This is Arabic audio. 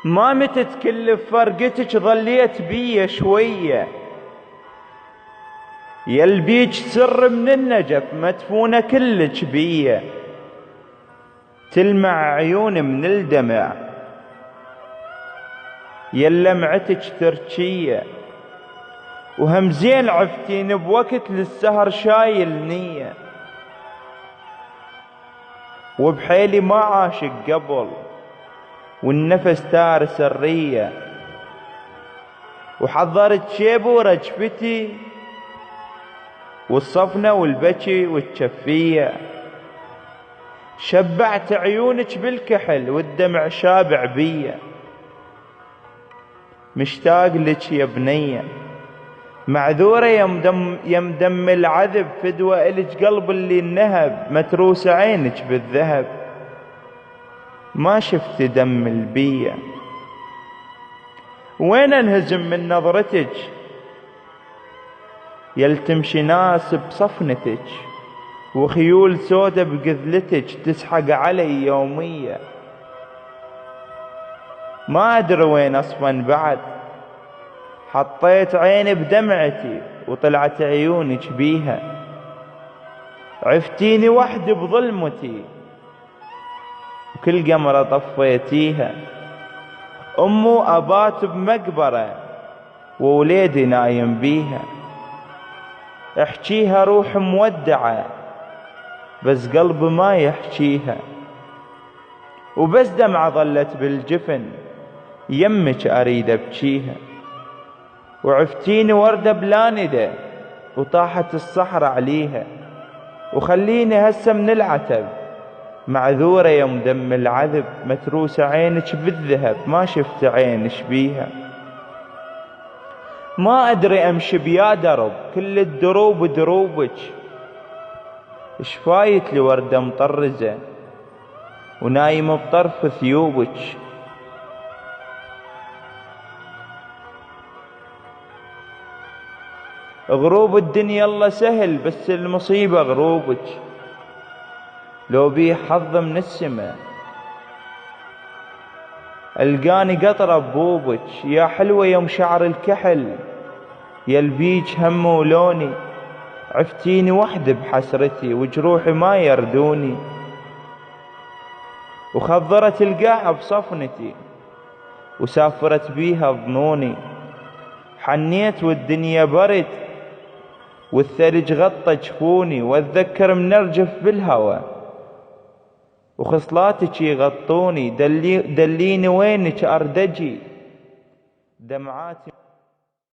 ما متت كل فرقتك ظليت بيا شوية، يلبيج سر من النجف مدفونة كلك بيا، تلمع عيون من الدمع يلمعتك تركية، وهمزين عفتين بوقت للسهر شايل نية، وبحيلي ما عاشق قبل والنفس تار سرية، وحضرت شيب ورجفتي والصفنة والبكي والجفية، شبعت عيونك بالكحل والدمع شابع بيا، مشتاق لك يا بنية معذورة يا مدم العذب، فدوى إلك قلب اللي النهب متروس عينك بالذهب، ما شفت دم البية. وين انهزم من نظرتك يلتمشي ناس بصفنتك، وخيول سودة بقذلتك تسحق علي يومية، ما أدري وين أصفن بعد، حطيت عيني بدمعتي وطلعت عيونك بيها، عفتيني وحدي بظلمتي وكل قمرة طفيتيها، أمو أبات بمقبرة ووليدي نايم بيها، احكيها روح مودعة بس قلبي ما يحكيها، وبس دمعة ظلت بالجفن يمك أريد أبكيها، وعفتيني وردة بلا ندى وطاحت الصحراء عليها، وخليني هسه من العتب معذورة يا مدم العذب، متروسة عينك بالذهب ما شفت عينش بيها، ما أدري أمشي بيا درب كل الدروب دروبك، شفايت لي وردة مطرزة ونايم بطرف ثيوبك، غروب الدنيا الله سهل بس المصيبة غروبك، لو بي حظ من السما القاني قطرة ببوبك، يا حلوة يوم شعر الكحل يلبيج هم ولوني، عفتيني وحدي بحسرتي وجروحي ما يردوني، وخضرت القاع بصفنتي وسافرت بيها ظنوني، حنيت والدنيا برد والثلج غطى جفوني، واتذكر منرجف بالهوى وخصلاتك يغطوني، دليني وينك أردجي دمعاتي